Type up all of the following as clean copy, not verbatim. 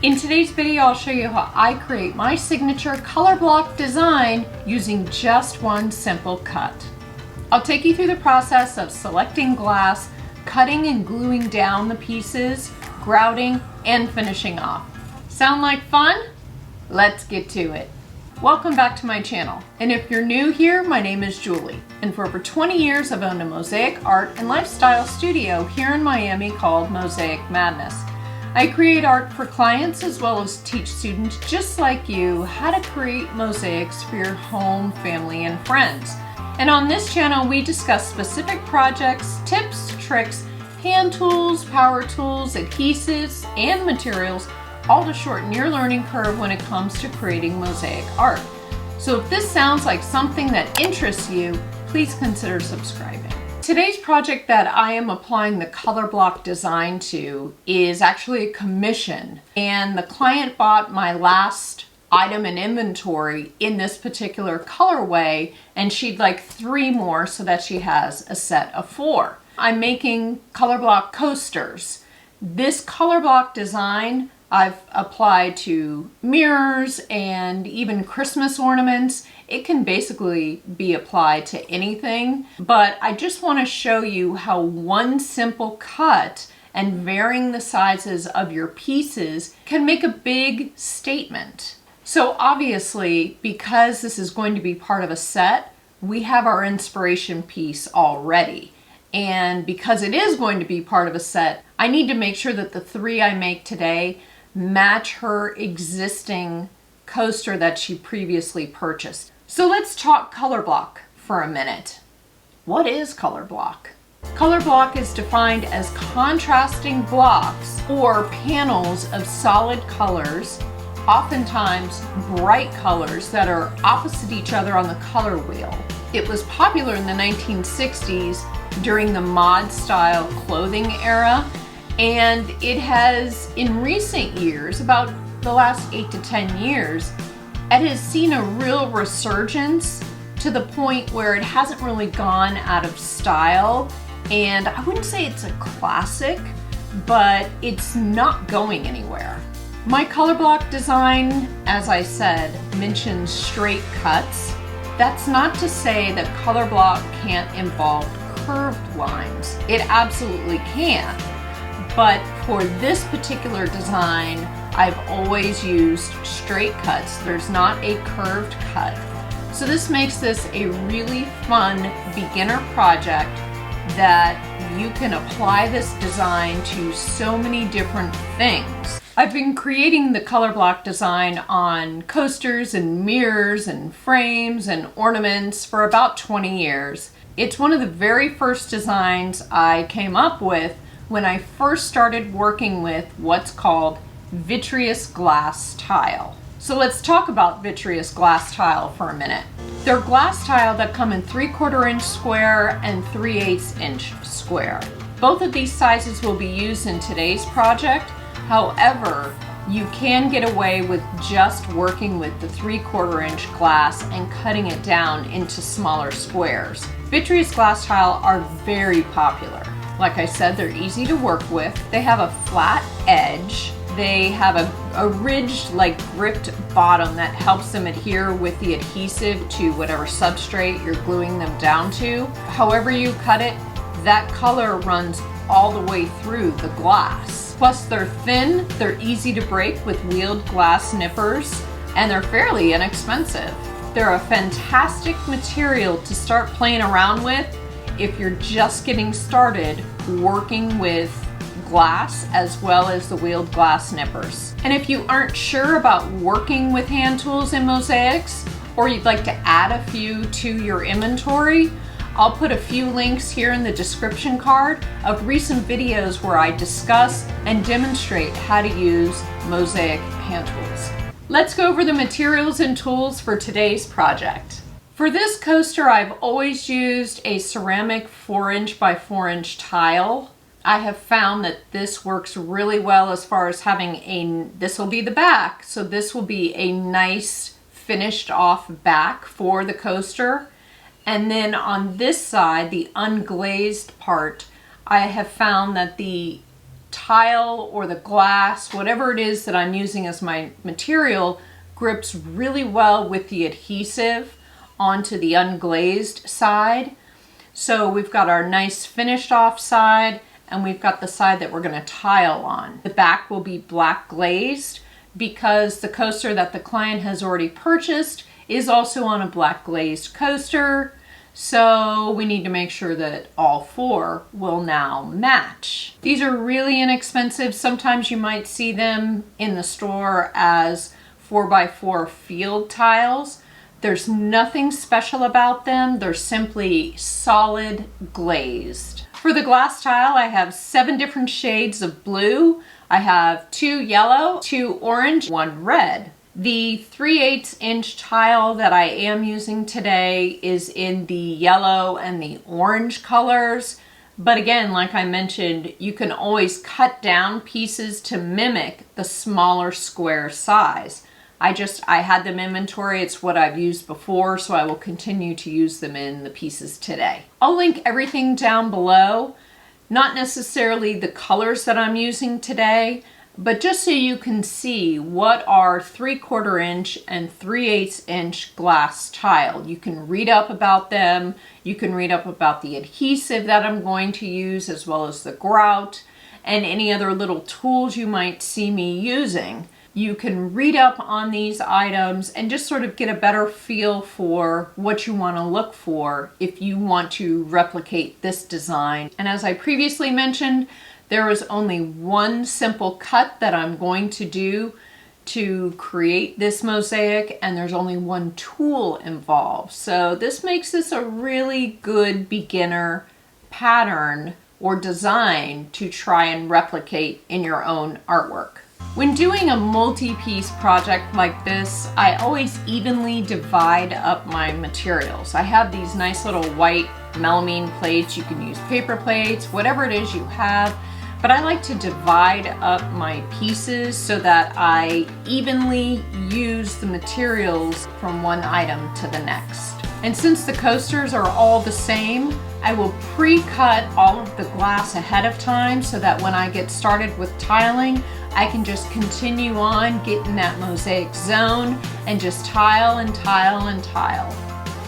In today's video, I'll show you how I create my signature color block design using just one simple cut. I'll take you through the process of selecting glass, cutting and gluing down the pieces, grouting, and finishing off. Sound like fun? Let's get to it. Welcome back to my channel. And if you're new here, my name is Julie. And for over 20 years, I've owned a mosaic art and lifestyle studio here in Miami called Mosaic Madness. I create art for clients as well as teach students just like you how to create mosaics for your home, family, and friends. And on this channel, we discuss specific projects, tips, tricks, hand tools, power tools, adhesives, and materials, all to shorten your learning curve when it comes to creating mosaic art. So if this sounds like something that interests you, please consider subscribing. Today's project that I am applying the color block design to is actually a commission, and the client bought my last item in inventory in this particular colorway, and she'd like 3 more so that she has a set of 4. I'm making color block coasters. This color block design I've applied to mirrors and even Christmas ornaments. It can basically be applied to anything, but I just want to show you how one simple cut and varying the sizes of your pieces can make a big statement. So obviously, because this is going to be part of a set, we have our inspiration piece already. And because it is going to be part of a set, I need to make sure that the 3 I make today match her existing coaster that she previously purchased. So let's talk color block for a minute. What is color block? Color block is defined as contrasting blocks or panels of solid colors, oftentimes bright colors that are opposite each other on the color wheel. It was popular in the 1960s during the mod style clothing era, and it has, in recent years, about the last 8 to 10 years, it has seen a real resurgence to the point where it hasn't really gone out of style. And I wouldn't say it's a classic, but it's not going anywhere. My color block design, as I said, mentions straight cuts. That's not to say that color block can't involve curved lines. It absolutely can. But for this particular design, I've always used straight cuts. There's not a curved cut. So this makes this a really fun beginner project that you can apply this design to so many different things. I've been creating the color block design on coasters and mirrors and frames and ornaments for about 20 years. It's one of the very first designs I came up with when I first started working with what's called vitreous glass tile. So let's talk about vitreous glass tile for a minute. They're glass tile that come in 3/4 inch square and 3/8 inch square. Both of these sizes will be used in today's project. However, you can get away with just working with the 3/4 inch glass and cutting it down into smaller squares. Vitreous glass tile are very popular. Like I said, they're easy to work with. They have a flat edge. They have a ridged, like gripped bottom that helps them adhere with the adhesive to whatever substrate you're gluing them down to. However you cut it, that color runs all the way through the glass. Plus they're thin, they're easy to break with wheeled glass nippers, and they're fairly inexpensive. They're a fantastic material to start playing around with if you're just getting started working with glass as well as the wheeled glass nippers. And if you aren't sure about working with hand tools in mosaics, or you'd like to add a few to your inventory, I'll put a few links here in the description card of recent videos where I discuss and demonstrate how to use mosaic hand tools. Let's go over the materials and tools for today's project. For this coaster, I've always used a ceramic 4" by 4" tile. I have found that this works really well as far as having this will be the back, so this will be a nice finished off back for the coaster. And then on this side, the unglazed part, I have found that the tile or the glass, whatever it is that I'm using as my material, grips really well with the adhesive onto the unglazed side. So we've got our nice finished off side, and we've got the side that we're going to tile on. The back will be black glazed because the coaster that the client has already purchased is also on a black glazed coaster. So we need to make sure that all four will now match. These are really inexpensive. Sometimes you might see them in the store as 4x4 field tiles. There's nothing special about them. They're simply solid glazed. For the glass tile, I have 7 different shades of blue. I have 2 yellow, 2 orange, 1 red. The 3/8 inch tile that I am using today is in the yellow and the orange colors. But again, like I mentioned, you can always cut down pieces to mimic the smaller square size. I had them inventory. It's what I've used before, so I will continue to use them in the pieces today. I'll link everything down below, not necessarily the colors that I'm using today, but just so you can see what are 3/4 inch and 3/8 inch glass tile. You can read up about them. You can read up about the adhesive that I'm going to use, as well as the grout and any other little tools you might see me using. You can read up on these items and just sort of get a better feel for what you want to look for if you want to replicate this design. And as I previously mentioned, there is only one simple cut that I'm going to do to create this mosaic, and there's only one tool involved. So this makes this a really good beginner pattern or design to try and replicate in your own artwork. When doing a multi-piece project like this, I always evenly divide up my materials. I have these nice little white melamine plates. You can use paper plates, whatever it is you have, but I like to divide up my pieces so that I evenly use the materials from one item to the next. And since the coasters are all the same, I will pre-cut all of the glass ahead of time so that when I get started with tiling, I can just continue on, get in that mosaic zone, and just tile and tile and tile.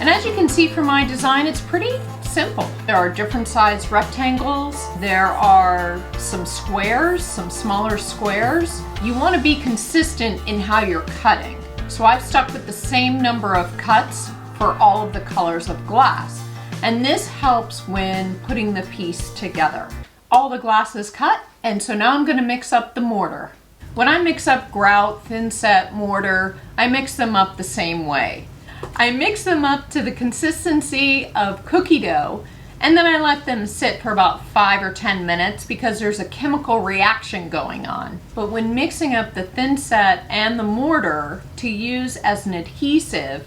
And as you can see from my design, it's pretty simple. There are different size rectangles. There are some squares, some smaller squares. You want to be consistent in how you're cutting. So I've stuck with the same number of cuts for all of the colors of glass. And this helps when putting the piece together. All the glass is cut, and so now I'm going to mix up the mortar. When I mix up grout, thin set, mortar, I mix them up the same way. I mix them up to the consistency of cookie dough, and then I let them sit for about 5 or 10 minutes because there's a chemical reaction going on. But when mixing up the thin set and the mortar to use as an adhesive,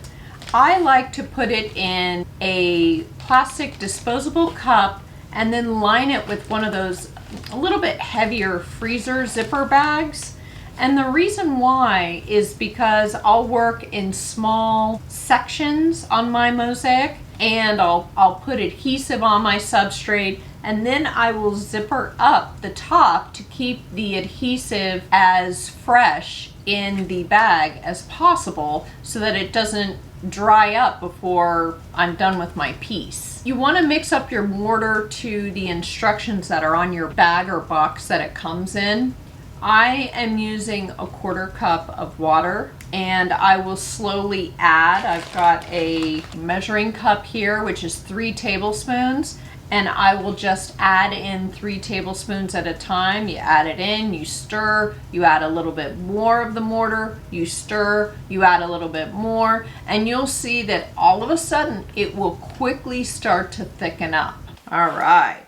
I like to put it in a plastic disposable cup and then line it with one of those a little bit heavier freezer zipper bags. And the reason why is because I'll work in small sections on my mosaic, and I'll put adhesive on my substrate, and then I will zipper up the top to keep the adhesive as fresh in the bag as possible so that it doesn't dry up before I'm done with my piece. You want to mix up your mortar to the instructions that are on your bag or box that it comes in. I am using a 1/4 cup of water, and I will slowly add. I've got a measuring cup here, which is 3 tablespoons, and I will just add in 3 tablespoons at a time. You add it in, you stir, you add a little bit more of the mortar, you stir, you add a little bit more, and you'll see that all of a sudden it will quickly start to thicken up. All right.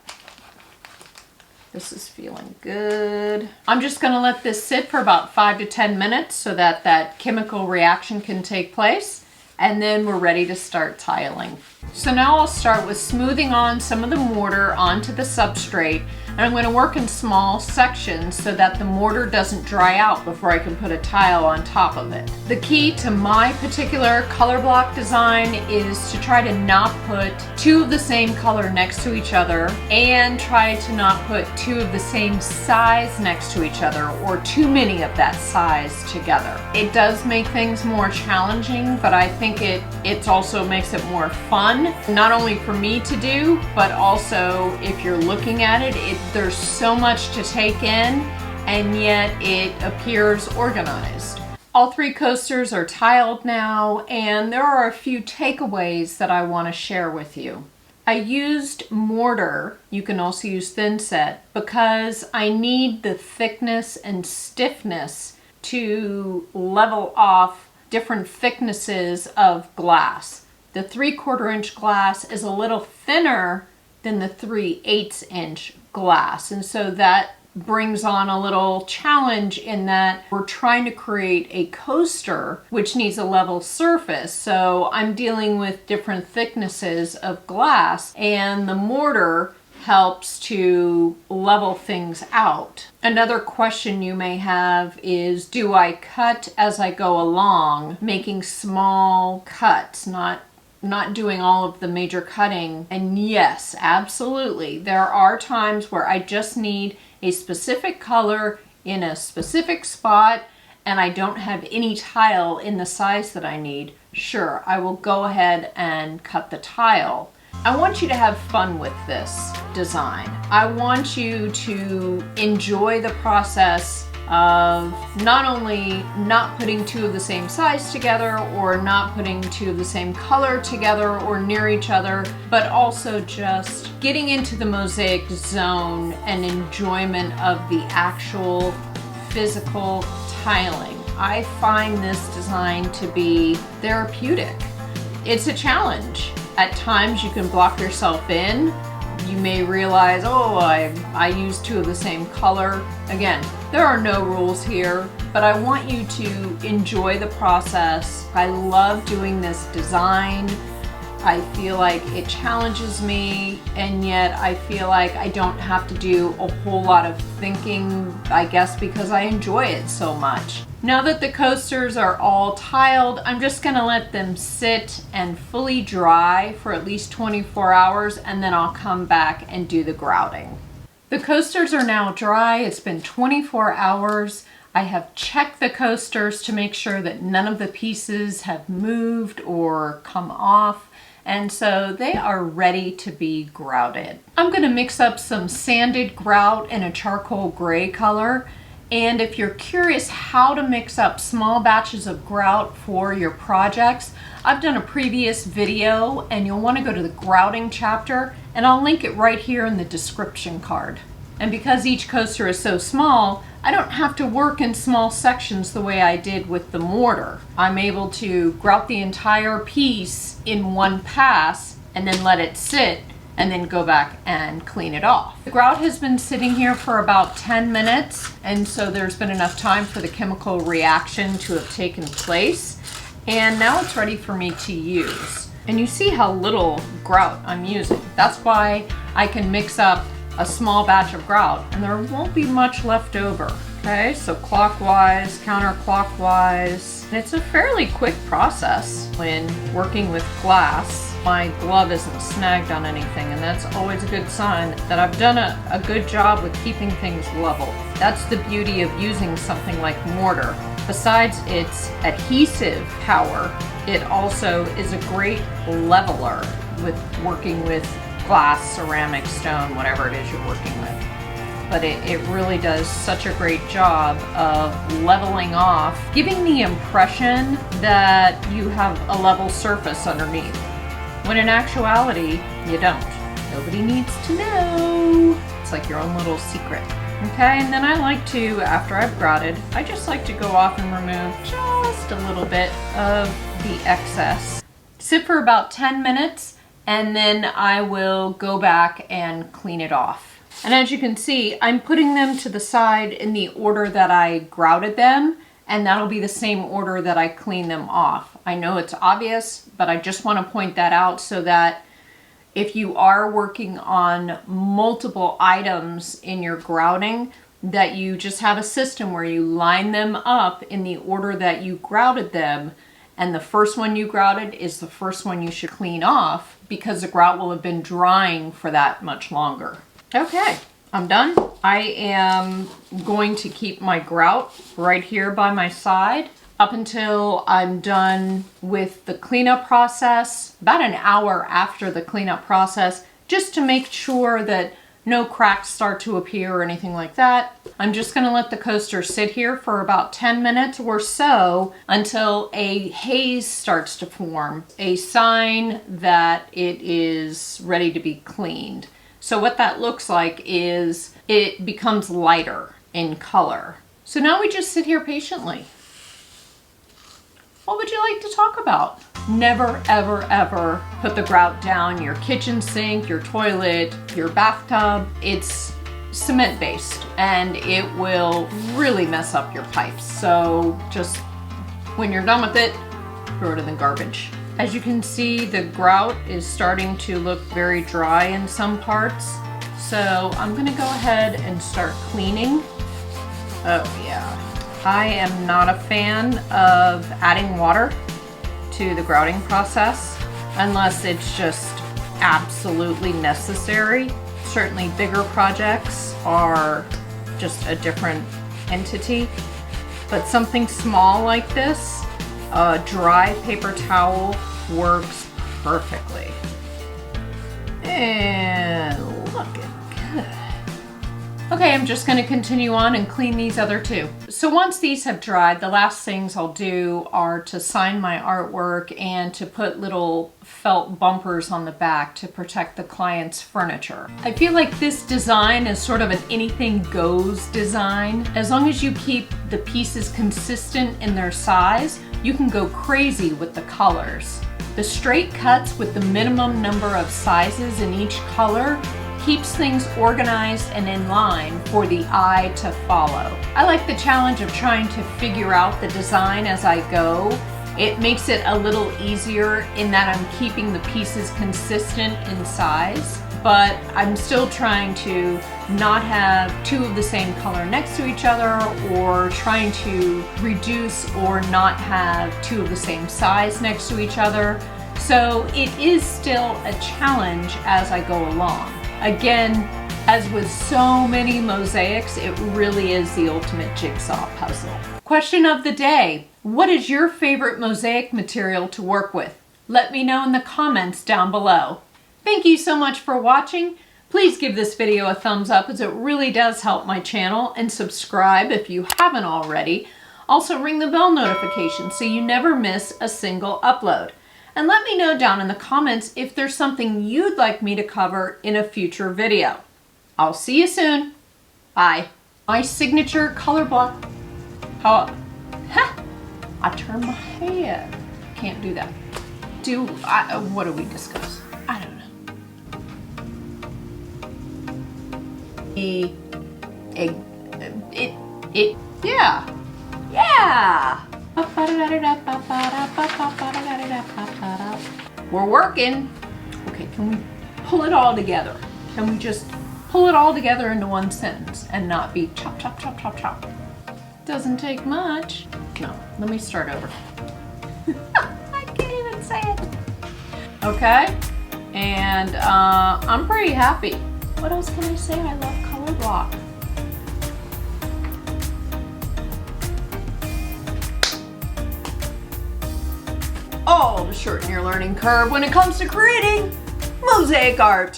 This is feeling good. I'm just going to let this sit for about 5 to 10 minutes so that that chemical reaction can take place, and then we're ready to start tiling. So now I'll start with smoothing on some of the mortar onto the substrate, And I'm going to work in small sections so that the mortar doesn't dry out before I can put a tile on top of it. The key to my particular color block design is to try to not put two of the same color next to each other and try to not put two of the same size next to each other or too many of that size together. It does make things more challenging, but I think it also makes it more fun, not only for me to do, but also if you're looking at it, there's so much to take in, and yet it appears organized. All three coasters are tiled now, and there are a few takeaways that I want to share with you. I used mortar, you can also use thin set, because I need the thickness and stiffness to level off different thicknesses of glass. The 3/4 inch glass is a little thinner than the 3/8 inch glass, and so that brings on a little challenge in that we're trying to create a coaster which needs a level surface. So I'm dealing with different thicknesses of glass, and the mortar helps to level things out. Another question you may have is, do I cut as I go along, making small cuts, not doing all of the major cutting? And yes, absolutely. There are times where I just need a specific color in a specific spot and I don't have any tile in the size that I need. Sure, I will go ahead and cut the tile. I want you to have fun with this design. I want you to enjoy the process of not only not putting two of the same size together or not putting two of the same color together or near each other, but also just getting into the mosaic zone and enjoyment of the actual physical tiling. I find this design to be therapeutic. It's a challenge. At times you can block yourself in. You may realize, oh, I used two of the same color. Again, there are no rules here, but I want you to enjoy the process. I love doing this design. I feel like it challenges me, and yet I feel like I don't have to do a whole lot of thinking, I guess because I enjoy it so much. Now that the coasters are all tiled, I'm just gonna let them sit and fully dry for at least 24 hours, and then I'll come back and do the grouting. The coasters are now dry. It's been 24 hours. I have checked the coasters to make sure that none of the pieces have moved or come off. And so they are ready to be grouted. I'm going to mix up some sanded grout in a charcoal gray color. And if you're curious how to mix up small batches of grout for your projects, I've done a previous video and you'll want to go to the grouting chapter, and I'll link it right here in the description card. And because each coaster is so small, I don't have to work in small sections the way I did with the mortar. I'm able to grout the entire piece in one pass and then let it sit and then go back and clean it off. The grout has been sitting here for about 10 minutes, and so there's been enough time for the chemical reaction to have taken place. And now it's ready for me to use. And you see how little grout I'm using. That's why I can mix up a small batch of grout and there won't be much left over. Okay, so clockwise, counterclockwise. It's a fairly quick process when working with glass. My glove isn't snagged on anything, and that's always a good sign that I've done a good job with keeping things level. That's the beauty of using something like mortar. Besides its adhesive power, it also is a great leveler with working with glass, ceramic, stone, whatever it is you're working with. But it really does such a great job of leveling off, giving the impression that you have a level surface underneath, when in actuality, you don't. Nobody needs to know. It's like your own little secret. Okay, and then I like to, after I've grouted, I just like to go off and remove just a little bit of the excess. Sit for about 10 minutes, and then I will go back and clean it off. And as you can see, I'm putting them to the side in the order that I grouted them, and that'll be the same order that I clean them off. I know it's obvious, but I just want to point that out so that if you are working on multiple items in your grouting, that you just have a system where you line them up in the order that you grouted them, and the first one you grouted is the first one you should clean off because the grout will have been drying for that much longer. Okay, I'm done. I am going to keep my grout right here by my side up until I'm done with the cleanup process, about an hour after the cleanup process, just to make sure that no cracks start to appear or anything like that. I'm just gonna let the coaster sit here for about 10 minutes or so until a haze starts to form, a sign that it is ready to be cleaned. So what that looks like is it becomes lighter in color. So now we just sit here patiently. What would you like to talk about? Never, ever, ever put the grout down your kitchen sink, your toilet, your bathtub. It's cement-based and it will really mess up your pipes. So just when you're done with it, throw it in the garbage. As you can see, the grout is starting to look very dry in some parts. So I'm gonna go ahead and start cleaning. Oh yeah. I am not a fan of adding water to the grouting process unless it's just absolutely necessary. Certainly bigger projects are just a different entity, but something small like this, a dry paper towel works perfectly. And looking good. Okay, I'm just gonna continue on and clean these other two. So once these have dried, the last things I'll do are to sign my artwork and to put little felt bumpers on the back to protect the client's furniture. I feel like this design is sort of an anything goes design. As long as you keep the pieces consistent in their size, you can go crazy with the colors. The straight cuts with the minimum number of sizes in each color keeps things organized and in line for the eye to follow. I like the challenge of trying to figure out the design as I go. It makes it a little easier in that I'm keeping the pieces consistent in size, but I'm still trying to not have two of the same color next to each other, or trying to reduce or not have two of the same size next to each other. So it is still a challenge as I go along. Again, as with so many mosaics, it really is the ultimate jigsaw puzzle. Question of the day: what is your favorite mosaic material to work with? Let me know in the comments down below. Thank you so much for watching. Please give this video a thumbs up as it really does help my channel, and subscribe if you haven't already. Also ring the bell notification so you never miss a single upload. And let me know down in the comments if there's something you'd like me to cover in a future video. I'll see you soon. Bye. My signature color block. I turn my head. Can't do that. What do we discuss? I don't know. Yeah. We're working. Okay, can we pull it all together? Can we just pull it all together into one sentence and not be chop, chop, chop, chop, chop? Doesn't take much. No, let me start over. I can't even say it. Okay, and I'm pretty happy. What else can I say? I love Colorblock. Oh, to shorten your learning curve when it comes to creating mosaic art.